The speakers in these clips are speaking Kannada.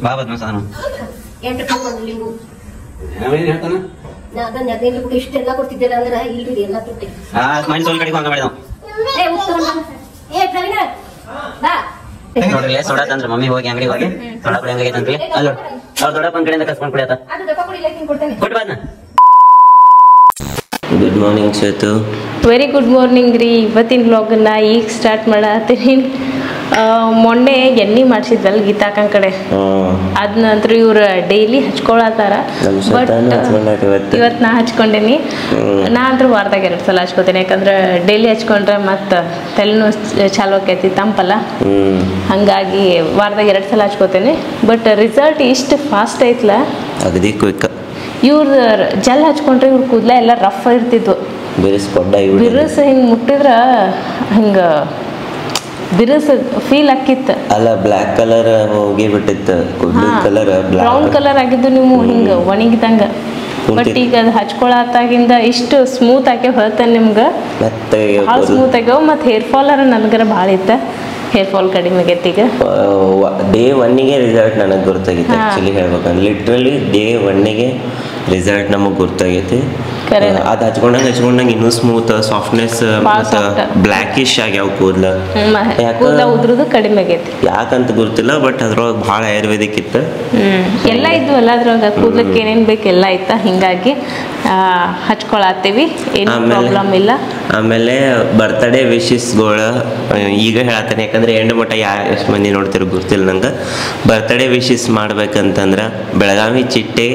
ಬಾಬದ್ ಮಸಾನು ಇಷ್ಟೆಲ್ಲ ಕೊಡ್ತಿದ್ದಿಲ್ಲ ಅಂದ್ರೆ ಇಲ್ರಿ ಎಲ್ಲ ತುಟ್ಟಿ ಮೈಸೂರು ಕಡೆಗೆ ಹಂಗ ಮಾಡಿದ ನೋಡ್ರಿ ಸೋಡಾ ತಂದ್ರ ಮಮ್ಮಿ ಹೋಗಿ ಅಂಗಡಿ ಹೋಗಿ ಸೋಡಾ ಕುಡಿ ಹಂಗಾಗೈತಂತ್ರಿ ಅಲ್ಲ ಅವ್ರ ದೊಡ್ಡಪ್ಪನ ಕಡೆಯಿಂದ ಕಸ್ಕೊಂಡ್ ಕುಡಿಯತ್ತ ಕೊಟ್ಟು ಬಾದ್ನ. Good morning Shwetu. Very good morning ರೀ. ಇವತ್ತಿನ ವ್ಲಾಗನ್ನ ಈಗ ಸ್ಟಾರ್ಟ್ ಮಾಡತ್ತೀನಿ. ಮೊನ್ನೆ ಎಣ್ಣೆ ಮಾಡಿಸಿದ್ವಲ್ಲ ಗೀತಾಕನ್ ಕಡೆ, ಅದ್ ನಂತರ ಇವ್ರು ಡೈಲಿ ಹಚ್ಕೊಳತ್ತಾರ. ಬಟ್ ಇವತ್ತು ನಾ ಹಚ್ಕೊಂಡೇನಿ. ನಾ ಅಂದ್ರೆ ವಾರದಾಗ 2 ಸಲ ಹಚ್ಕೋತೇನೆ, ಯಾಕಂದ್ರೆ ಡೈಲಿ ಹಚ್ಕೊಂಡ್ರೆ ಮತ್ತೆ ತಲೆನೂ ಚಾಲು ಆಕೈತಿ, ತಂಪಲ್ಲ. ಹಂಗಾಗಿ ವಾರದಾಗ 2 ಸಲ ಹಚ್ಕೋತೇನೆ. ಬಟ್ ರಿಸಲ್ಟ್ ಇಷ್ಟು ಫಾಸ್ಟ್ ಐತ್ಲ, ಅಗದಿ ಕ್ವಿಕ್. ಇವ್ರ ಜೆಲ್ ಹಚ್ಕೊಂಡ್ರೆ ಇವ್ರ ಕೂದಲ ಎಲ್ಲ ರಫ್ ಇರ್ತಿದ್ವು. ಬಿರುಸು ಹಿಂಗ್ ಮುಟ್ಟಿದ್ರ ಹಿಂಗ ಬಿರುಸು ಫೀಲ್ ಆಕಿತ್ತು. ಅಲ್ಲ ಬ್ಲಾಕ್ ಕಲರ್ ಹೋಗಿ ಬಿಟ್ಟಿತ್ತು, ಕಲರ್ ಬ್ರೌನ್ ಕಲರ್ ಆಗಿದ್ದು ನೀವು ಹಿಂಗ ಒಣಗಿದಂಗ. ಬಟ್ ಈಗ ಅದು ಹಚ್ಕೊಳತ್ತಾಗಿಂದ ಇಷ್ಟು ಸ್ಮೂತ್ ಆಗಿ ಹೇಳ್ತೇನೆ ನಿಮ್ಗೆ, ಭಾಳ ಸ್ಮೂತ್ ಆಗ್ಯಾವ. ಮತ್ತು ಹೇರ್ ಫಾಲ್ ನನಗರ ಭಾಳ ಇತ್ತು, ಹೇರ್ ಫಾಲ್ ಕಡಿಮೆ ಆಗೈತಿ. ಈಗ ಡೇ 1ಗೆ ರಿಸಲ್ಟ್ ನನಗೆ ಗೊತ್ತಾಗಿತ್ತು. ಆ್ಯಕ್ಚುಲಿ ಹೇಳ್ಬೇಕಂದ್ರೆ ಲಿಟ್ರಲಿ ಡೇ 1ಗೆ ರಿಸಲ್ಟ್ ನಮಗೆ ಗೊತ್ತಾಗೈತಿ. ಅದು ಹಚ್ಕೊಂಡಂಗೆ ಇನ್ನೂ ಸ್ಮೂತ್, ಸಾಫ್ಟ್ನೆಸ್, ಮತ್ತು ಬ್ಲ್ಯಾಕಿಶ್ ಆಗ್ಯಾವ ಕೂದಲ. ಉದ್ರದು ಕಡಿಮೆ ಆಗೈತಿ, ಯಾಕಂತ ಗೊತ್ತಿಲ್ಲ. ಬಟ್ ಅದ್ರೊಳಗೆ ಭಾಳ ಆಯುರ್ವೇದಿಕ್ ಇತ್ತು, ಎಲ್ಲ ಇದ್ವಲ್ಲ ಅದ್ರೊಳಗೆ. ಕೂದಲಕ್ಕೆ ಏನೇನು ಬೇಕು ಎಲ್ಲ ಇತ್ತ. ಹಿಂಗಾಗಿ ಹಚ್ಕೊಳತ್ತೀವಿ, ಏನು ಪ್ರಾಬ್ಲಮ್ ಇಲ್ಲ. ಆಮೇಲೆ ಬರ್ತ್ಡೇ ವಿಶಸ್ಗಳು ಈಗ ಹೇಳತ್ತೇನೆ, ಯಾಕಂದ್ರೆ ಎಂಡ್ ಮಟ್ಟ ಎಷ್ಟು ಮಂದಿ ನೋಡ್ತಿರೋ ಗೊತ್ತಿಲ್ಲ ನಂಗೆ. ಬರ್ತ್ಡೇ ವಿಶಸ್ ಮಾಡ್ಬೇಕಂತಂದ್ರೆ ಬೆಳಗಾವಿ ಚಿಟ್ಟೆ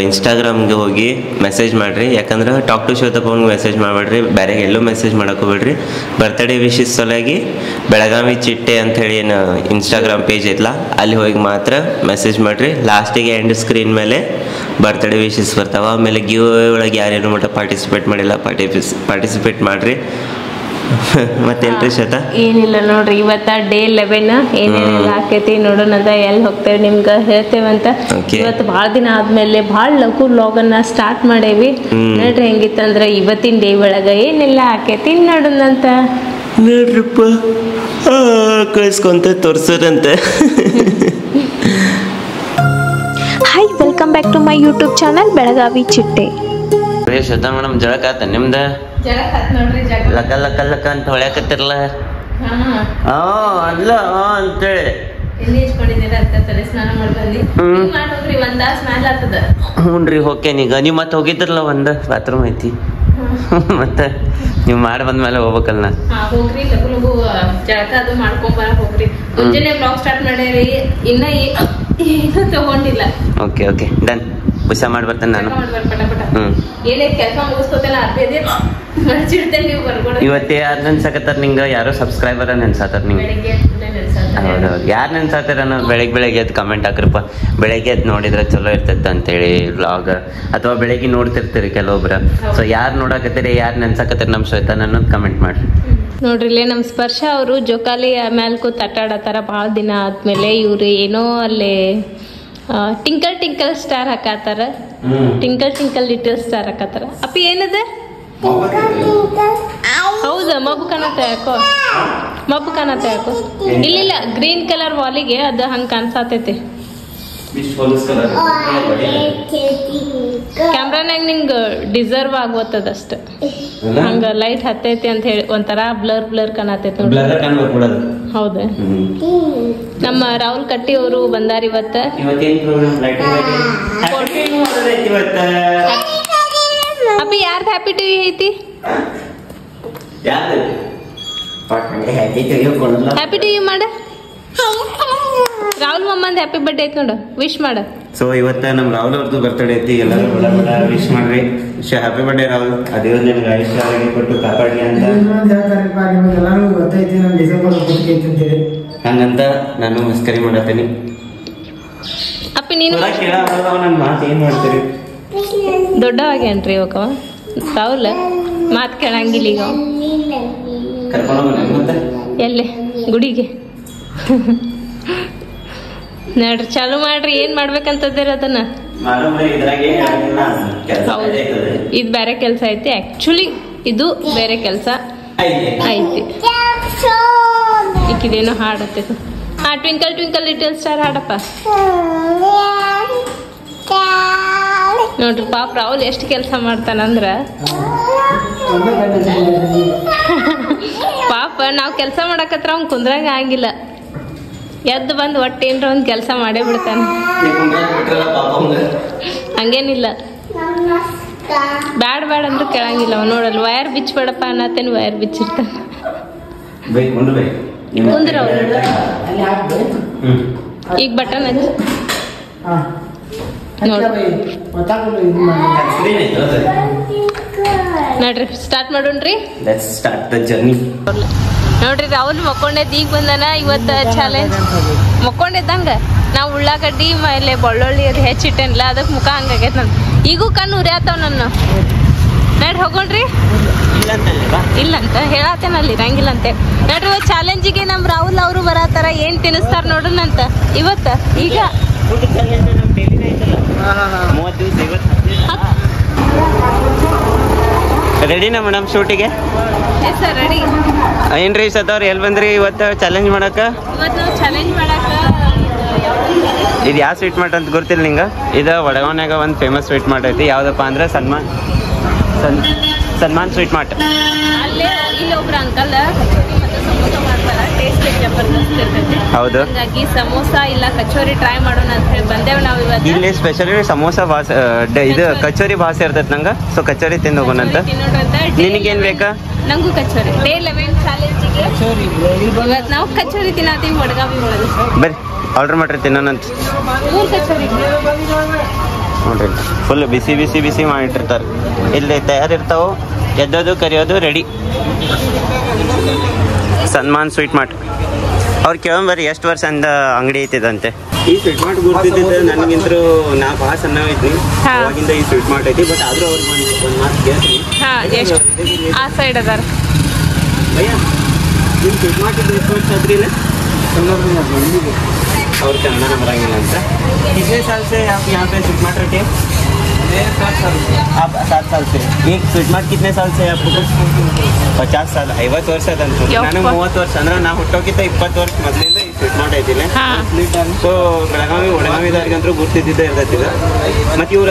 ಇನ್ಸ್ಟಾಗ್ರಾಮ್ಗೆ ಹೋಗಿ ಮೆಸೇಜ್ ಮಾಡಿರಿ. ಯಾಕಂದ್ರೆ ಟಾಕ್ ಟು ಶ್ವೇತಪ್ಪನಿಗೆ ಮೆಸೇಜ್ ಮಾಡಬೇಡ್ರಿ, ಬೇರೆ ಎಲ್ಲೂ ಮೆಸೇಜ್ ಮಾಡಕ್ಕೆ ಹೋಗ್ಬೇಡ್ರಿ. ಬರ್ತ್ಡೇ ವಿಶಸ್ ಸಲುವಾಗಿ ಬೆಳಗಾವಿ ಚಿಟ್ಟೆ ಅಂಥೇಳಿ ಏನು ಇನ್ಸ್ಟಾಗ್ರಾಮ್ ಪೇಜ್ ಐತಲ್ಲ, ಅಲ್ಲಿ ಹೋಗಿ ಮಾತ್ರ ಮೆಸೇಜ್ ಮಾಡಿರಿ. ಲಾಸ್ಟಿಗೆ ಎಂಡ್ ಸ್ಕ್ರೀನ್ ಮೇಲೆ ಬರ್ತ್ಡೇ ವಿಶಸ್ ಬರ್ತಾವ. ಆಮೇಲೆ ಗಿವ್ ಅವೇ ಒಳಗೆ ಯಾರೇನು ಮಟ್ಟ ಪಾರ್ಟಿಸಿಪೇಟ್ ಮಾಡಿಲ್ಲ, ಪಾರ್ಟಿಸಿಪೇಟ್ ಮಾಡಿರಿ. ಮತ್ತೇನ್ರಿ ಶ್ವೇತಾ? ಏನಿಲ್ಲ ನೋಡ್ರಿ, ಇವತ್ತ ಡೇ 11 ಏನೇನೆಲ್ಲ ಆಕೈತಿ ನೋಡೋಣ ಅಂತ. ಎಲ್ಲಿ ಹೋಗ್ತೇವೆ ನಿಮ್ಗೆ ಹೇಳ್ತೇವಂತ. ಇವತ್ತು ಭಾಳ ದಿನ ಆದ್ಮೇಲೆ ಭಾಳ ಲಘು ವ್ಲಾಗನ್ನ ಸ್ಟಾರ್ಟ್ ಮಾಡೇವಿ. ನೋಡ್ರಿ ಹೆಂಗಿತ್ತಂದ್ರೆ ಇವತ್ತಿನ ಡೇ ಒಳಗೆ ಏನೆಲ್ಲ ಆಕೈತಿ ನೋಡೋಣಂತ. ನೋಡ್ರಪ್ಪ ಕಳಿಸ್ಕೊಂತ ತೋರ್ಸೋದಂತೆ. Hi, welcome back to my YouTube channel Belagavi ಚಿಟ್ಟೆ. ಶ್ವೇತಾ ಮೇಡಮ್ ಜಳಕ ಆತ ನಿಮ್ದ? ಲಕ್ಕ ಲಕ್ಕ ಲಕ್ಕ ಅಂತ ಹೊಳ್ಯಾಕತ್ತಿರಲ್ಲ. ಅಲ್ಲ ಅಂತೇಳಿ ಹ್ಞೂನ್ರಿ ಹೋಗ್ತೇನೀಗ. ನೀವು ಮತ್ತೆ ಹೋಗಿದ್ರಲ್ಲ, ಒಂದು ಬಾತ್ರೂಮ್ ಐತಿ, ಮತ್ತೆ ನೀವು ಮಾಡಿ ಬಂದ್ಮೇಲೆ ಹೋಗ್ಬೇಕಲ್ಲ. ಹೋಗ್ರಿ ಲಗು ಲಗು ಜಳಕ ಅದು ಮಾಡ್ಕೊಂಬರ ಹೋಗ್ರಿ. ಮುಂಜಾನೆ ಬ್ಲಾಗ್ ಸ್ಟಾರ್ಟ್ ಮಾಡ್ಯಾರಿ, ಇನ್ನ ಏನು ತಗೊಂಡಿಲ್ಲ. Okay okay done. ಹುಷ ಮಾಡಿ ಬರ್ತೇನೆ ನಾನು. ಇವತ್ತೇ ಯಾರು ನೆನ್ಸಾಕತ್ತಾರ ನಿಂಗೆ? ಯಾರೋ ಸಬ್ಸ್ಕ್ರೈಬರ್ ನೆನ್ಸಾತಾರ ನಿಂಗೆ? ಹೌದೌದು, ಯಾರು ನೆನ್ಸಾತಾರ ಅನ್ನೋದು ಬೆಳಗ್ಗೆ ಎದ್ದು ಕಮೆಂಟ್ ಹಾಕ್ರಪ್ಪ. ಬೆಳಗ್ಗೆ ಎದ್ದು ನೋಡಿದ್ರೆ ಚಲೋ ಇರ್ತೈತೆ ಅಂತೇಳಿ ವ್ಲಾಗ್, ಅಥವಾ ಬೆಳಗ್ಗೆ ನೋಡ್ತಿರ್ತೀರಿ ಕೆಲವೊಬ್ರು. ಸೊ ಯಾರು ನೋಡಕತ್ತೀರಿ, ಯಾರು ನೆನ್ಸಾಕತ್ತೀರಿ ನಮ್ಮ ಶ್ವೇತಾನ ಅನ್ನೋದು ಕಮೆಂಟ್ ಮಾಡ್ರಿ. ನೋಡ್ರಿ ಇಲ್ಲೇ ನಮ್ಮ ಸ್ಪರ್ಶ ಅವರು ಜೋಕಾಲಿ ಮೇಲೆ ಕೂತ್ ಆಟಾಡತ್ತಾರ ಭಾಳ ದಿನ ಆದ್ಮೇಲೆ. ಇವ್ರು ಏನೋ ಅಲ್ಲಿ ಟಿಂಕಲ್ ಟಿಂಕಲ್ ಸ್ಟಾರ್ ಹಾಕತ್ತಾರ, ಟಿಂಕಲ್ ಟಿಂಕಲ್ ಲಿಟಲ್ ಸ್ಟಾರ್ ಹಾಕತ್ತಾರ. ಅಪ್ಪಿ ಏನದ? ಹೌದಾ, ಮಬ್ಬು ಕಾಣತ್ತ ಯಾಕೋ, ಮಬ್ಬು ಕಾಣತ್ತ ಯಾಕೋ. ಇಲ್ಲ ಗ್ರೀನ್ ಕಲರ್ ವಾಲಿಗೆ ಅದು ಹಂಗ ಕಾಣಿಸತೈತಿ. ಕ್ಯಾಮ್ರಾನಾಗ ನಿಂಗ ಡಿಸರ್ವ್ ಆಗೋತದಷ್ಟ, ಹಂಗ ಲೈಟ್ ಹತ್ತೈತಿ ಅಂತ ಹೇಳಿ ಒಂಥರ ಬ್ಲರ್ ಬ್ಲರ್ ಕಾಣತೈತಿ. ಹೌದಾ? ನಮ್ಮ ರಾಹುಲ್ ಕಟ್ಟಿ ಅವರು ಬಂದಾರ ಇವತ್ತ. ಅಪ್ಪಿ ಯಾರ್ದು ಹ್ಯಾಪಿ ಟಿವಿ ಐತಿ? ಹ್ಯಾಪಿ ಟಿವಿ ಮಾಡ. ರಾಹುಲ್ ಮಮ್ಮಂದ್ ಹ್ಯಾಪಿ ಬರ್ಡೇ ಐತಿ ನೋಡು, ವಿಶ್ ಮಾಡ. ಸೊ ಇವತ್ತ ನಮ್ಮ ರಾಹುಲ್ ಅವ್ರದ್ದು ಬರ್ತಡೇ ಐತಿ, ಎಲ್ಲರೂ ವಿಶ್ ಮಾಡ್ರಿ. Happy birthday Rahul. ಅದೇ ನಿಮ್ಗೆ ಆಯುಷ್ಯ ಕೊಟ್ಟು ಕಾಪಾಡಿ ಅಂತ ಹಂಗಂತ ನಾನು ಮಸ್ಕರಿ ಮಾಡತ್ತೀನಿ. ಅಪ್ಪಿ ನೀನು ನನ್ನ ಮಾತು ಏನ್ ಮಾಡ್ತೀರಿ? ದೊಡ್ಡವಾಗೇನ್ರಿ ಇವಾಗ ರಾಹುಲ್, ಮಾತು ಕೇಳಂಗಿಲ್ಲ ಈಗ. ಎಲ್ಲೇ ಗುಡಿಗೆ ನೋಡ್ರಿ, ಚಾಲು ಮಾಡ್ರಿ. ಏನ್ ಮಾಡ್ಬೇಕಂತದ್ದೀರ ಅದನ್ನ? ಹೌದು, ಇದು ಬೇರೆ ಕೆಲಸ ಐತಿ. ಆಕ್ಚುಲಿ ಇದು ಬೇರೆ ಕೆಲಸ ಐತಿ. ಈಕಿದೇನೋ ಹಾಡತ್ತೈತಿ. ಹಾ, ಟ್ವಿಂಕಲ್ ಟ್ವಿಂಕಲ್ ಲಿಟಲ್ ಸ್ಟಾರ್ ಹಾಡಪ್ಪ. ನೋಡ್ರಿ ಪಾಪ ರಾಹುಲ್ ಎಷ್ಟು ಕೆಲಸ ಮಾಡ್ತಾನಂದ್ರ ಪಾಪ ನಾವು ಕೆಲಸ ಮಾಡಕತ್ರ ಅವ್ನು ಕುಂದ್ರಂಗ ಆಗಿಲ್ಲ. ಎದ್ದು ಬಂದು ಒಟ್ಟೇನ್ರ ಒಂದು ಕೆಲಸ ಮಾಡೇ ಬಿಡ್ತಾನೆ. ಹಂಗೇನಿಲ್ಲ, ಬ್ಯಾಡ ಬ್ಯಾಡ ಅಂದ್ರೆ ಕೇಳಂಗಿಲ್ಲ. ಅವ್ ನೋಡಲ್ಲ, ವಯರ್ ಬಿಚ್ಚಬೇಡಪ್ಪ ಅನ್ನತ್ತೇನು ವಯರ್ ಬಿಚ್ಚಿರ್ತಾನೆ. ಕುಂದ್ರ ಈಗ ಬಟನ್ ಹಚ್ಚಿ ನೋಡ್ರಿ ಸ್ಟಾರ್ಟ್ ಮಾಡೋಣ್ರಿ. ನೋಡ್ರಿ ರಾಹುಲ್ ಮಕ್ಕೊಂಡೈತಿ, ಈಗ ಬಂದಾನ. ಇವತ್ತು ಚಾಲೆಂಜ್ ಮಕ್ಕೊಂಡಿದ್ದಂಗ ನಾವು ಉಳ್ಳಾಗಡ್ಡಿ ಮೇಲೆ ಬೆಳ್ಳುಳ್ಳಿ ಅದು ಹೆಚ್ಚಿಟ್ಟೇನಿಲ್ಲ, ಅದಕ್ಕೆ ಮುಖ ಹಂಗಾಗೈತೆ ನನ್. ಈಗೂ ಕಣ್ಣು ಉರಿಯಾತಾವ ನನ್ನ. ನೋಡ್ರಿ ಹೋಗೋಣ್ರಿ. ಇಲ್ಲಂತ ಹೇಳತ್ತೇನಲ್ಲಿ ಇರಂಗಿಲ್ಲ ಅಂತ. ನೋಡ್ರಿ ಇವತ್ತು ಚಾಲೆಂಜಿಗೆ ನಮ್ ರಾಹುಲ್ ಅವರು ಬರತ್ತಾರ. ಏನ್ ತಿನ್ನಿಸ್ತಾರ ನೋಡೋಣಂತ ಇವತ್ತ. ಈಗ ರೆಡಿನಾ ಮೇಡಮ್ ಶೂಟಿಗೆ? Sir ready. ಏನ್ರಿ ಸತ್ತವ್ರು ಎಲ್ಲಿ ಬಂದ್ರಿ ಇವತ್ತು ಚಾಲೆಂಜ್ ಮಾಡಕ? ಇವತ್ತು ನಾವು ಚಾಲೆಂಜ್ ಮಾಡಕ ಇದು ಯಾವ ಸ್ವೀಟ್ ಮಾರ್ಟ್ ಅಂತ ಗೊತ್ತಿಲ್ಲ ನಿಂಗೆ? ಇದು ವಡಗಾವ್ನಾಗ ಒಂದು ಫೇಮಸ್ ಸ್ವೀಟ್ ಮಾರ್ಟ್ ಐತಿ. ಯಾವುದಪ್ಪ ಅಂದ್ರೆ ಸನ್ಮಾನ್ ಸ್ವೀಟ್ ಮಾರ್ಟ್. ಅಲ್ಲೇ ಇಲ್ಲಿ ಒಬ್ರು ಅಂಕಲ್ ಕಚೋರಿ ಮತ್ತು ಸಮೋಸ ಮಾಡ್ತಾರ. ಟೇಸ್ಟ್ ಜಬರ್ದಸ್ತ್ ಇರ್ತೈತಿ. ಹೌದು, ಹಾಗಾಗಿ ಸಮೋಸ ಇಲ್ಲ ಕಚೋರಿ ಟ್ರೈ ಮಾಡೋಣ ಅಂತ ಹೇಳಿ ಬಂದೇವ್ ನಾವು ಇವತ್ತು. ಇಲ್ಲಿ ಸ್ಪೆಷಲಿ ಸಮೋಸ ಇದು ಕಚೋರಿ ಭಾಷೆ ಇರ್ತೈತಿ ನಂಗೆ. ಸೊ ಕಚೋರಿ ತಿಂದು ಹೋಗೋಣಂತ. ನಿನಗೇನು ಬೇಕಾ? ನಂಗೂ ಕಚೋರಿ. ಡೇ 11 ಚಾಲೆಂಜಿಗೆ ಇವತ್ತು ನಾವು ಕಚೋರಿ ತಿನ್ನತ್ತೀವಿ ವಡಗಾವಿ ಒಳಗೆ. ಬರ್ರಿ ಆರ್ಡರ್ ಮಾಡ್ರಿ ತಿನ್ನೋಣಂತ. 3 ಕಚೋರಿ ನೋಡ್ರಿ ಫುಲ್ ಬಿಸಿ ಬಿಸಿ ಬಿಸಿ ಮಾಡಿಟ್ಟಿರ್ತಾರೆ. ಇಲ್ಲಿ ತಯಾರಿರ್ತಾವೆ, ಎದ್ದೋದು ಕರಿಯೋದು ರೆಡಿ. ಸನ್ಮಾನ್ ಸ್ವೀಟ್ ಮಾರ್ಟ್ ಅವ್ರು ಕೇಳಂಬರಿ ಎಷ್ಟು ವರ್ಷ ಅಂದ ಅಂಗಡಿ ಐತಿದಂತೆ. ಈ ಸ್ವೀಟ್ ಮಾರ್ಟ್ ಗುರ್ತಿದ್ದ ನನಗಿಂತರೂ ನಾ ಭಾಳ ಸಣ್ಣ ಇದ್ವಿ ಅವಾಗಿಂದ ಈ ಸ್ವೀಟ್ ಮಾರ್ಟ್ ಐತಿ. ಬಟ್ ಆದ್ರೂ ಅವ್ರಿಗೆ ಒಂದು ಮಾತು ಕೇಳ್ತೀನಿ. ಎಷ್ಟು ಆ ಸೈಡ್ ಅದಾರ ಭಯ್ಯ ನಿಮ್ಮ ಸ್ವೀಟ್ ಮಾರ್ಟ್ ಇದ್ದು ಎಷ್ಟು ವರ್ಷ ಆದ್ರಿ? ಇಲ್ಲ और कन्नड़ बरंगिल अंत कितने साल से आप यहाँ पे स्वीट मार्ट रखे? 7 साल। आप 7 साल से? एक स्वीट मार्ट कितने साल से है आपको? 50 साल 50 ವರ್ಷ ಅದಂತು. ನಾನು 30 ವರ್ಷ ಅಂದ್ರೆ ನಾ ಹುಟ್ಟೋಕ್ಕಿಂತ 20 ವರ್ಷ ಮೊದಲಿಂದ ಈ ಸ್ವೀಟ್ ಮಾರ್ಟ್ ಐತಿಲ್ಲ. ಸೊ ಬೆಳಗಾವಿ ವಡಗಾವಿದವ್ರಿಗಂತೂ ಗುರ್ತಿದ್ದಿದ್ದೇ ಇರ್ತೈತಿ. ಮತ್ತು ಇವ್ರ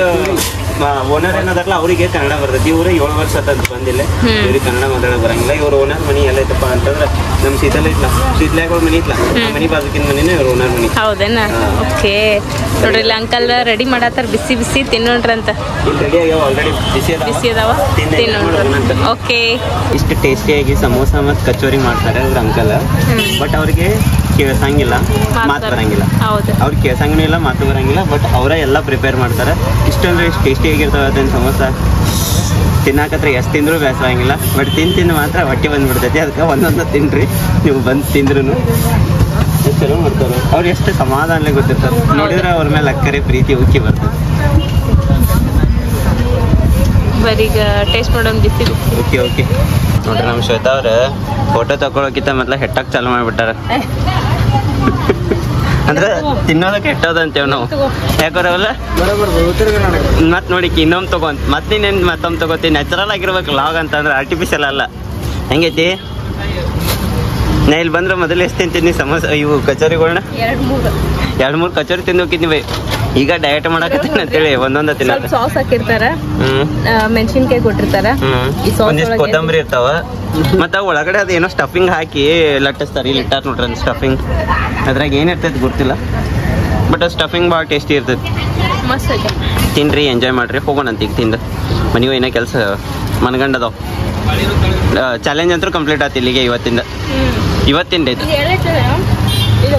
ಓನರ್ ಏನದಾರಲ್ಲ ಅವರಿಗೆ ಕನ್ನಡ ಬರ್ತೈತಿ. ಇವ್ರು 7 ವರ್ಷ ಅಂತ ಬಂದಿಲ್ಲ, ಇವ್ರಿಗೆ ಕನ್ನಡ ಮಾತಾಡೋಕೆ ಬರಂಗಿಲ್ಲ. ಇವ್ರ ಓನರ್ ಮನಿ ಎಲ್ಲ ಐತಪ್ಪ ಅಂತಂದ್ರೆ ನಮ್ಮ ಶೀತಲಾಗ ಮನಿ ಇತ್ಲ, ಮನಿ ಬಾಜುಕಿನ ಮನಿನೇ ಇವ್ರ ಓನರ್ ಮನಿ. ಹೌದೇನಾ? ಓಕೆ ನೋಡ್ರಿ ಇಲ್ಲಿ ಅಂಕಲ್ ರೆಡಿ ಮಾಡತ್ತಾರ. ಬಿಸಿ ಬಿಸಿ ತಿನ್ನೋಣ್ರಂತ. ಇಲ್ಲಿ ರೆಡಿ ಆಗ್ಯಾವ ಆಲ್ರೆಡಿ, ಬಿಸಿ ಅದಾವ ತಿನ್ನೋಣ್ರ. ಓಕೆ ಇಷ್ಟು ಟೇಸ್ಟಿಯಾಗಿ ಸಮೋಸ ಮತ್ತು ಕಚೋರಿ ಮಾಡ್ತಾರೆ ಅವ್ರ ಅಂಕಲ್. ಬಟ್ ಅವ್ರಿಗೆ ಕೇಳ್ಸಂಗಿಲ್ಲ, ಮಾತು ಬರಂಗಿಲ್ಲ. ಅವ್ರಿಗೆ ಕೇಳ್ಸಂಗೂ ಇಲ್ಲ, ಮಾತು ಬರಂಗಿಲ್ಲ. ಬಟ್ ಅವರೇ ಎಲ್ಲ ಪ್ರಿಪೇರ್ ಮಾಡ್ತಾರೆ. ಇಷ್ಟೊಂದು ಎಷ್ಟು ಟೇಸ್ಟಿಯಾಗಿರ್ತಾವೆ ಅದನ್ನ ಸಮೋಸ. ತಿನ್ನಾಕತ್ರ ಎಷ್ಟು ತಿಂದರೂ ಬೇಸರ ಆಗಿಲ್ಲ. ಬಟ್ ತಿಂದು ಮಾತ್ರ ಹೊಟ್ಟೆ ಬಂದ್ಬಿಡ್ತೈತಿ. ಅದಕ್ಕೆ ಒಂದೊಂದು ತಿನ್ನಿರಿ ನೀವು ಬಂದು ತಿಂದ್ರೂ. ಚಲೋ ಮಾಡ್ತಾರೆ ಅವ್ರು. ಎಷ್ಟು ಸಮಾಧಾನ ಗೊತ್ತಿರ್ತಾರೆ ನೋಡಿದ್ರೆ ಅವ್ರ ಮೇಲೆ ಅಕ್ಕರೆ ಪ್ರೀತಿ ಉಕ್ಕಿ ಬರ್ತದೆ. ಬರೀಗ ಟೇಸ್ಟ್ ಮಾಡೋಣ ಬಿಸಿ. ಓಕೆ ಓಕೆ ನೋಡ್ರಿ ನಮ್ಮ ಶ್ವೇತಾ ಅವ್ರ ಫೋಟೋ ತಗೊಳಕ್ಕಿಂತ ಮೊದ್ಲ ಹೆಟ್ಟಕ್ಕೆ ಚಾಲು ಮಾಡಿಬಿಟ್ಟಾರ. ಅಂದ್ರೆ ತಿನ್ನೋದಕ್ಕೆ ಹೆಟ್ಟೋದು ಅಂತೇವ್ ನಾವು. ಯಾಕೋರವಲ್ಲ ಮತ್ತೆ ನೋಡಿ ಇನ್ನೊಮ್ಮೆ ತಗೊಂತ ಮತ್ತೆ ನೀನೇನು ಮತ್ತೊಮ್ಮೆ ತಗೋತೀನಿ. ನ್ಯಾಚುರಲ್ ಆಗಿರ್ಬೇಕು ಲಾಗ್ ಅಂತಂದ್ರೆ ಆರ್ಟಿಫಿಷಿಯಲ್ ಅಲ್ಲ. ಹೆಂಗೈತಿ? ನಾ ಇಲ್ಲಿ ಬಂದ್ರೆ ಮೊದಲು ಎಷ್ಟು ತಿಂತೀನಿ ಸಮೋಸ ಇವು ಕಚೋರಿಗಳನ್ನ? 2-3 ಕಚೋರಿ ತಿಂದು ಹೋಗಿದ್ನಿ ಬೈ. ಈಗ ಡಯಟ್ ಮಾಡಕತ್ತೀನಿ ಅಂತೇಳಿ ಒಂದೊಂದ ತಿನ್ನಕ ಸಾಸ್ ಹಾಕಿರ್ತಾರ, ಮೆಣಸಿನ್ಕಾಯಿ ಕೊಟ್ಟಿರ್ತಾರ, ಒಂದಿಷ್ಟು ಕೊತ್ತಂಬರಿ ಇರ್ತಾವ. ಮತ್ತು ಒಳಗಡೆ ಅದೇನೋ ಸ್ಟಫಿಂಗ್ ಹಾಕಿ ಲಟ್ಟಿಸ್ತಾರೆ. ಇಲ್ಲಿ ಇಟ್ಟಾರ ನೋಡ್ರಿ ಒಂದು ಸ್ಟಫಿಂಗ್. ಅದ್ರಾಗ ಏನಿರ್ತೈತಿ ಗೊತ್ತಿಲ್ಲ, ಬಟ್ ಅದು ಸ್ಟಫಿಂಗ್ ಭಾಳ ಟೇಸ್ಟಿ ಇರ್ತೈತಿ. ಮಸ್ತ್ ಐತೆ. ತಿನ್ರಿ, ಎಂಜಾಯ್ ಮಾಡ್ರಿ. ಹೋಗೋಣ ಅಂತ ಈಗ ತಿಂದು ಮನೆಗೂ ಏನೋ ಕೆಲಸ ಮನ್ಗಂಡದಾವ. ಚಾಲೆಂಜ್ ಅಂತೂ ಕಂಪ್ಲೀಟ್ ಆಯ್ತು ಇಲ್ಲಿಗೆ ಇವತ್ತಿಂದ. ಇವತ್ತಿಂದ ಇದು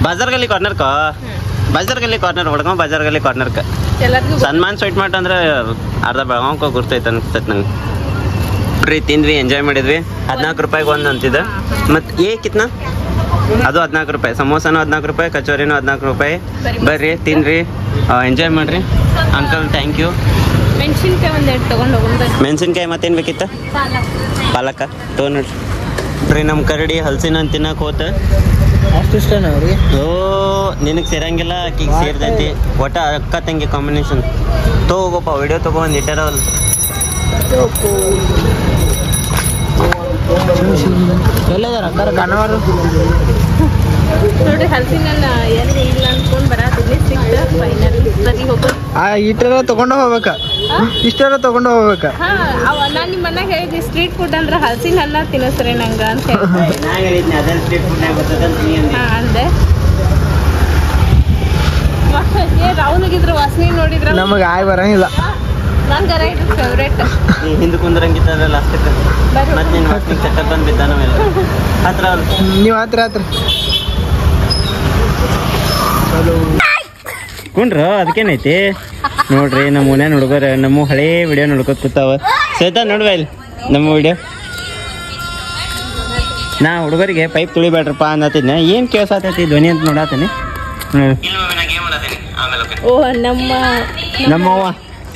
ಬಾಜಾರ್ ಗಲ್ಲಿ ಕಾರ್ನರ್ಕ, ಬಾಜಾರ್ ಗಲ್ಲಿ ಕಾರ್ನರ್ ಹೊಡ್ಕೊಂಡ್ ಬಾಜಾರ್ ಗಲ್ಲಿ ಕಾರ್ನರ್ಕ ಸನ್ಮಾನ್ ಸ್ವೀಟ್ ಮಾರ್ಟ್ ಅಂದ್ರೆ ಅರ್ಧ ಬೆಳಗಾವ್ಕ ಗುರ್ತೈತೆ ಅನ್ಸ್ತೈತೆ ನಂಗೆ. ಬಿಡ್ರಿ ತಿಂದ್ವಿ, ಎಂಜಾಯ್ ಮಾಡಿದ್ವಿ. 14 ರೂಪಾಯಿಗೆ ಒಂದು ಅಂತಿದ್ದ. ಮತ್ತು ಕಿತ್ನಾ ಅದು 14 ರೂಪಾಯಿ. ಸಮೋಸನೂ 14 ರೂಪಾಯಿ, ಕಚೋರಿನೂ 14 ರೂಪಾಯಿ. ಬರ್ರಿ ತಿನ್ರಿ, ಎಂಜಾಯ್ ಮಾಡ್ರಿ. Uncle thank you. ಮೆಣಸಿನ್ಕಾಯಿ ಒಂದೆರಡು ತೊಗೊಂಡು ಹೋಗೋಣ. ಮೆಣಸಿನ್ಕಾಯಿ ಮತ್ತೇನು ಬೇಕಿತ್ತ? ಪಾಲಕ ತೊಗೊಂಡು ನೋಡ್ರಿ. ಬ್ರಿ ನಮ್ಮ ಕರಡಿ ಹಲ್ಸಿನ ಅಂತ ತಿನ್ನಕ್ಕೆ ಹೋತ ಅಷ್ಟು ಇಷ್ಟನ ಅವ್ರಿಗೆ? ಓ ನಿನಗೆ ಸೇರಂಗಿಲ್ಲ, ಆಕಿಗೆ ಸೇರ್ತೈತಿ. ಒಟ್ಟ ಅಕ್ಕ ತಂಗಿ ಕಾಂಬಿನೇಷನ್. ತಗೋಗಪ್ಪ ವಿಡಿಯೋ ತೊಗೊಂಡು ಇಟ್ಟಾರವಲ್ಲ. ಅಕ್ಕಾರ ಕಣವರು ನೋಡ್ರಿ ಹಲಸಿನ ಎಲ್ಲಿ ಇಲ್ಲ ಅನ್ಕೊಂಡ್ ಬರತ್ತಿದ್ವಿ ಸಿಕ್ತ ಫೈನಲ್ ಸರಿ ಹೋಗೋದು. ಇಷ್ಟೆಲ್ಲ ತಗೊಂಡು ಹೋಗ್ಬೇಕ ಇಷ್ಟೆಲ್ಲ ತಗೊಂಡು ಹೋಗ್ಬೇಕ. ಹಾ ನಾನು ನಿಮ್ಮ ಮನ್ಯಾಗ ಹೇಳಿದ್ನಿ ಸ್ಟ್ರೀಟ್ ಫುಡ್ ಅಂದ್ರೆ ಹಲಸಿನ ಹಣ್ಣ ತಿನ್ನಸ್ರಿ ನಂಗ ಅಂತ ಹೇಳಿ ಹಾ ಅಂದೆ. ರಾಹುಲ್ಗಿದ್ರ ವಾಸನೆ ನೋಡಿದ್ರ ನಮಗೆ ಆಯ್ ಬರಂಗಿಲ್ಲ. ನಂಗರ ಇದು ಫೇವ್ರೇಟ್. ಹಿಂದೆ ಕುಂದ್ರಂಗಿತ್ತಲ್ಲ ಅಷ್ಟಕ್ಕೆ ಮತ್ತೆ ನೀನು ವಾಸನೆ ಚಟ್ಟ ಬಂದು ಬಿದ್ದ ನಾವೆಲ್ಲ ಹತ್ರ ನೀವು ಹತ್ರ ಹತ್ರ ಕುಂಡ್ರು ಅದಕ್ಕೇನೈತಿ ನೋಡ್ರಿ ನಮ್ಮ ಮನೆ ಹುಡುಗರು ನಮ್ಮ ಹಳೇ ವಿಡಿಯೋ ನೋಡ್ಕೊತ ಕೂತಾವ. ಶ್ವೇತಾ ನೋಡ್ವಾ ಇಲ್ಲಿ ನಮ್ಮ ವಿಡಿಯೋ. ನಾ ಹುಡುಗರಿಗೆ ಪೈಪ್ ತುಳಿಬೇಡ್ರಪ್ಪ ಅನ್ನತ್ತಿದ್ನ ಏನು ಕೇಳ್ಸಾತೈತಿ ಧ್ವನಿ ಅಂತ ನೋಡಾತೀನಿ. ಓ ನಮ್ಮವ್ವ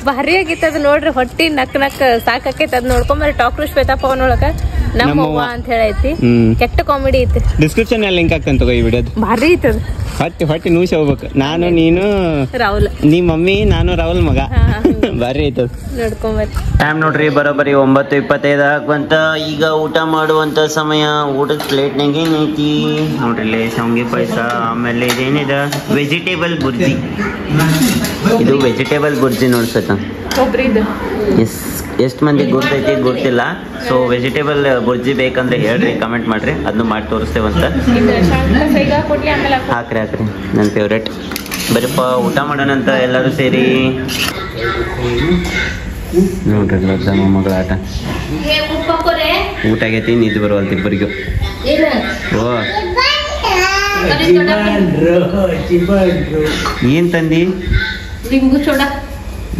ಭಾರಿ ಆಗಿತ್ತು ಅದು ನೋಡ್ರಿ. ಹೊಟ್ಟಿ ನಕ್ ಸಾಕೈತೆ ಅದ್ ನೋಡ್ಕೊಂಬರ್ರಿ. ಟಾಕ್ರು ಶ್ವೇತಾ ಪವನ್ ಒಳಗ ನಮ್ಮವ್ವ ಅಂತ ಹೇಳೈತಿ. ಕೆಟ್ಟ ಕಾಮಿಡಿ ಐತಿ. ಡಿಸ್ಕ್ರಿಪ್ಷನ್ ಲಿಂಕ್ ಆಗ್ತಾನೆ ತಗೋ ಈ ವಿಡಿಯೋದು. ಭಾರಿ ಐತದ. ಹೊಟ್ಟಿ ನೂಸಿ ಹೋಗ್ಬೇಕು. ನಾನು ನೀನು ರಾಹುಲ್ ನಿಮ್ಮ ಮಮ್ಮಿ ನಾನು ರಾಹುಲ್ ಮಗ ಭಾರಿ ಐತದ ನೋಡ್ಕೊಂಬರ್ರಿ. ಟೈಮ್ ನೋಡ್ರಿ ಬರೋಬ್ಬರಿ 9:25 ಆಗುವಂತ. ಈಗ ಊಟ ಮಾಡುವಂತ ಸಮಯ. ಊಟದ ಪ್ಲೇಟ್ನಾಗ ಏನೈತಿ ನೋಡ್ರಿ ಇಲ್ಲಿ ಶಾವಿಗೆ ಪಾಯಸ, ಆಮೇಲೆ ಇದೇನಿದೆ ವೆಜಿಟೇಬಲ್ ಬುರ್ಜಿ. ಇದು ವೆಜಿಟೇಬಲ್ ಬುರ್ಜಿ ನೋಡ್ಸತ್ತ. ಒಬ್ರಿದು ಎಷ್ಟು ಮಂದಿ ಗುರ್ತೈತಿ ಗೊತ್ತಿಲ್ಲ. ಸೊ ವೆಜಿಟೇಬಲ್ ಬುರ್ಜಿ ಬೇಕಂದ್ರೆ ಹೇಳ್ರಿ, ಕಮೆಂಟ್ ಮಾಡ್ರಿ, ಅದನ್ನು ಮಾಡಿ ತೋರಿಸ್ತೇವಂತ. ಹಾಕ್ರಿ ನನ್ನ ಫೇವ್ರೇಟ್. ಬರೀಪ್ಪ ಊಟ ಮಾಡೋಣಂತ ಎಲ್ಲರೂ ಸೇರಿ. ನೋಡ್ರಿ ಮಗಳ ಆಟ ಊಟ ಆಗೈತಿ. ನಿದ್ದು ಬರುವಲ್ತ ಇಬ್ಬರಿಗೂ. ಓ ಏನ್ ತಂದಿ?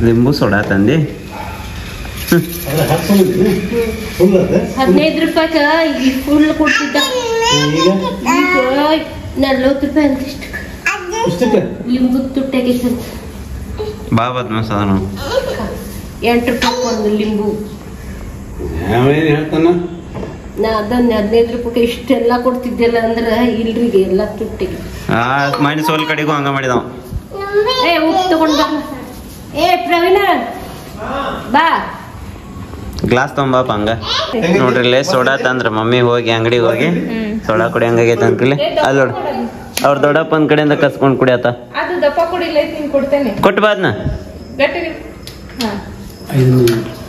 ಲಿಂಬು ಸೋಡಾ ತಂದಿ. 15 ರೂಪಾಯಿಗ ಫುಲ್ ಕೊಡ್ತಿದ್ದ. 40 ರೂಪಾಯಿ ಅಂತ ಇಷ್ಟ ಲಿಂಬು ತುಟ್ಟಾಗಿ ಬಾ ಬದ್ಮಾಸ್ ಅದ ನಾವು. 8 ರೂಪಾಯಿ ಒಂದು ಲಿಂಬು. ಹೇಳ್ತಾನ ನಾ ಅದನ್ನ 15 ರೂಪಾಯಿ ಇಷ್ಟೆಲ್ಲ ಕೊಡ್ತಿದ್ದೆಲ್ಲ ಅಂದ್ರ ಇಲ್ರಿ ಎಲ್ಲ ತುಟ್ಟಿಗೆ. ಮೈನಸ್ ಹೋಲ್ ಕಡೆಗೂ ಹಂಗ ಮಾಡಿದವ. ಉಪ್ಪು ತಗೊಂಡ್ ಬಾ. ಪ್ರವೀಣ ಬಾ ಗ್ಲಾಸ್ ತಗೊಂಬಾಪ ಹಂಗ. ನೋಡ್ರಿ ಸೋಡಾ ತಂದ್ರ ಮಮ್ಮಿ ಹೋಗಿ ಅಂಗಡಿಗೆ ಹೋಗಿ ಸೋಡಾ ಕುಡಿ ಹಂಗಾಗೈತೆ ಅಂಕಲಿ. ಅಲ್ಲಿ ನೋಡು ಅವ್ರ ದೊಡ್ಡಪ್ಪನ ಕಡೆಯಿಂದ ಕಸ್ಕೊಂಡ್ ಕುಡಿಯತ್ತ. ಅದು ದಪ್ಪ ಕುಡಿಲ್ಲ ಕೊಡ್ತೇನೆ. ಕೊಟ್ಟು ಬಾ ಅದನ್ನ.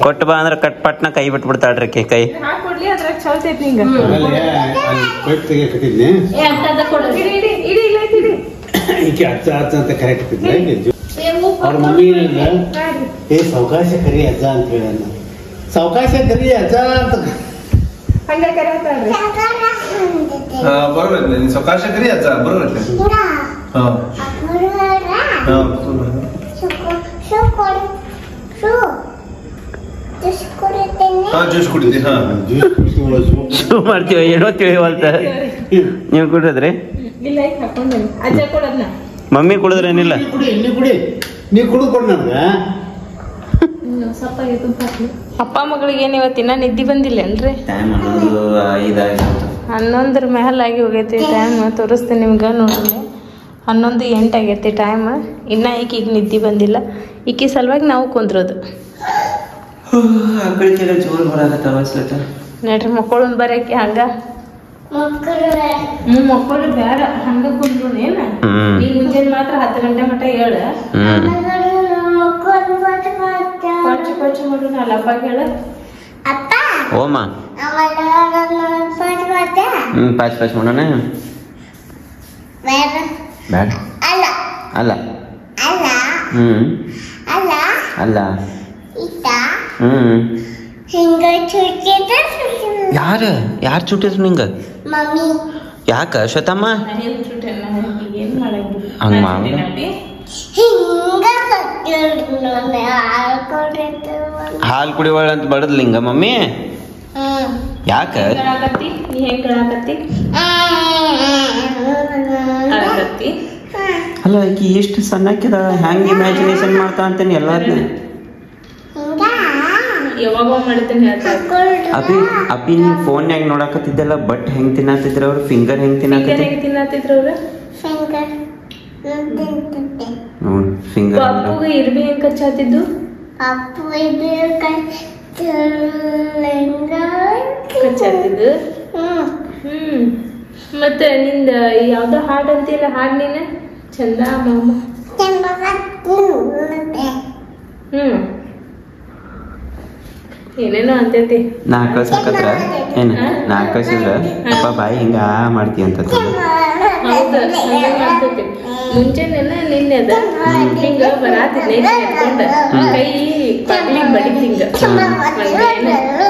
ಕೊಟ್ಟು ಬಾ ಅಂದ್ರೆ ಕಟ್ ಪಟ್ನ ಕೈ ಬಿಟ್ಬಿಡ್ತಾಳ್ರಿ ಕೈ. ಹಾಕೊಡ್ಲಿ ಅದ್ರಾಗ ಚಲ್ತೈತಿ ಹಿಂಗ. ಪೈಪ್ ತೆಗಿಯಕತ್ತಿದ್ನಿ ಈಕೆ ಅಜ್ಜ ಅಂತ ಕರೆಕ್ಟ್ ಅವ್ರ ಮಮ್ಮಿ ಸಾವಕಾಶ ಕರಿ ಅಜ್ಜ ಅಂತ ಹೇಳ. ಸಾವಕಾಶ ಕರಿ ಅಜ್ಜ ಅಂತ बरोबर सकाळ करी याचा बरोबर ಜ್ಯೂಸ್ ಕುಡಿದ್ರಿ. ಶೂ ಮಾಡ್ತೀವಿ ಏನೋ ತಿಳಿವಲ್ತ. ನೀವು ಕುಡಿದ್ರಿ? ಮಮ್ಮಿ ಕುಡಿದ್ರೇನಿಲ್ಲ. ನೀ ಕುಡಿದು ಕೊಡ್ ನನಗ. ಅಪ್ಪ ಮಗಳಿಗೆ ಏನ್ ಇವತ್ತಿನ ನಿದ್ದೆ ಬಂದಿಲ್ಲ ಅಲ್ರಿ? 11 ಮ್ಯಾಲಾಗಿ ಹೋಗೈತಿ ಟೈಮ್. ತೋರಿಸ್ತೀನಿ ನಿಮ್ಗೆ ನೋಡ್ರಿ. 11:08 ಆಗೈತಿ ಟೈಮ್. ಇನ್ನ ಈಕಿಗೆ ನಿದ್ದೆ ಬಂದಿಲ್ಲ. ಈಕಿ ಸಲುವಾಗಿ ನಾವು ಕುಂದ್ರೋದು. ನೋಡ್ರಿ ಮಕ್ಕಳು ಬರಕ್ಕೆ ಹಂಗ ಮಕ್ಕಳು ಬೇಡ ಹಂಗ ಕುಂದ್ರು ಏನ. ಈಗ ಮುಂಜಾನೆ ಮಾತ್ರ 10 ಗಂಟೆ ಮಟ್ಟ ಹೇಳ ಪಚ್ಚ ಮಾಡು. ನಾಲ್ ಅಪ್ಪ ಹೇಳ ಓಮ ಪಾಚ್ ಮಾಡೋಣ. ಬೇಡ ಅಲ್ಲ ಅಲ್ಲ ಯಾರು ಚುಟ್ಟಿದ್ರು ನಿಂಗ? ಯಾಕ ಶ್ವೇತಮ್ಮ ಹಂಗ ಮಾಡ? ಹಾಲು ಕುಡಿವಳ ಅಂತ ಬಡದ್ಲಿಂಗ ಮಮ್ಮಿ. ಯಾಕ ಅಲ್ಲ ಆಕಿ ಎಷ್ಟು ಸಣ್ಣಕ್ಕಿದ ಹ್ಯಾಂಗ ಇಮ್ಯಾಜಿನೇಷನ್ ಮಾಡ್ತಾ ಅಂತೇನಿ ಎಲ್ಲಾದ್ನ. ಅಪಿ ನೀ ಫೋನ್ಯಾಗ ನೋಡಕತ್ತಿದ್ದಲ್ಲ ಬಟ್ ಹೆಂಗ್ ತಿನ್ನತ್ತಿದ್ರ ಅವ್ರು? ಫಿಂಗರ್ ಹೆಂಗ್ ತಿನ್ನತ್ತಿದ್ರ ಅವ್ರು? ನೋಡ್ ಫಿಂಗರ್ ಇರ್ಬಿ ಹೆಂಗ್ ಕಚ್ಚಾತಿದ್ದು? ಕಚ್ಚಾತಿದ್ದು ಮತ್ತೆ ನಿಂದ ಯಾವ್ದೋ ಹಾಡು ಅಂತಿಲ್ಲ ಹಾಡು ನೀನು ಚಂದ ಮಾಮ ಏನೇನೋ ಅಂತೈತಿ ನಾ ಕಳ್ಸಕತ್ರ ಏನು ನಾ ಕಳ್ಸಿದ್ರ ಅಪ್ಪ ಬಾಯಿ ಹಿಂಗ ಮಾಡ್ತಿ ಅಂತ ಹೌದು ಮಾಡ್ತೈತಿ ಮುಂಚೆನೆಲ್ಲ ನಿನ್ನೆ ಅದ ಹಿಂಗ ಬರಾತಿದ್ನೆ ಎತ್ಕೊಂಡ ಕೈ ಪಗ್ಲಿಗೆ ಬಡಿತ್ ಹಿಂಗ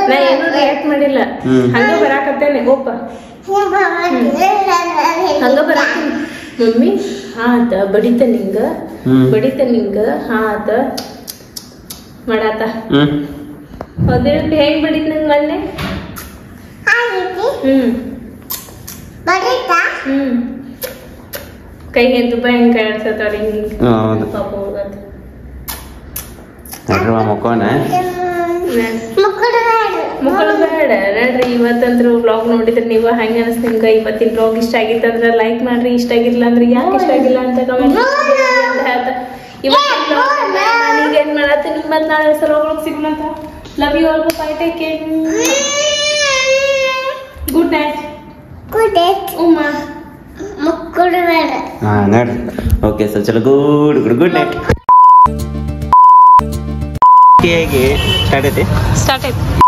ನಾ ಏನೂ ರಿಯಾಕ್ಟ್ ಮಾಡಿಲ್ಲ ಹಂಗ ಬರಾಕತ್ತೇನೆ ಓಪ ಹಂಗ ಬರಾತೀನಿ ಮಮ್ಮಿ ಹಾತ ಬಡಿತ ನಿಂಗ ಹಾತ ಮಾಡಾತ ಅದೇಳ್ತಿ ಹೆಂಗ್ ಬಡಿತ್ ನಂಗೆ ಮೊನ್ನೆ ಕೈ ಎದ್ದು ಹೆಂಗ್ ಕೈ ಆಡ್ಸತ್ತವ್ರಿ ಹೌದು ಪಾಪ ಹೋಗತ್ತ ಮಕ್ಕೋಣ ಮಕ್ಕಳು ಬೇಡ ನೋಡ್ರಿ ಇವತ್ತಂದ್ರು ವ್ಲಾಗ್ ನೋಡಿದ್ರೆ ನೀವು ಹಂಗ ಅನಿಸ್ತು ನಿಮ್ಗೆ ಇವತ್ತಿನ ವ್ಲಾಗ್ ಇಷ್ಟ ಆಗಿತ್ತಂದ್ರೆ ಲೈಕ್ ಮಾಡ್ರಿ ಇಷ್ಟ ಆಗಿಲ್ಲ ಅಂದ್ರೆ ಯಾಕೆ ಇಷ್ಟ ಆಗಿಲ್ಲ ಅಂತ ಕಮೆಂಟ್ ಇವತ್ತಿನ ನಾನೀಗ ಏನ್ ಮಾಡತ್ತೀನಿ ಮತ್ತೆ ನಾಳೆ ಸಲ ಹೋಗೋಕೆ ಸಿಗೋಣ love you all bye take care good night ಉಮ್ಮಾ ಮಕ್ಕಳು ಬೇಡ ನೋಡ್ರಿ ಓಕೆ ಸೊ ಚಲೋ ಗುಡ್ ನೈಟ್ ಹೇಗೆ ಸ್ಟಾರ್ಟ್ ಐತಿ ಸ್ಟಾರ್ಟ್ ಆಯ್ತು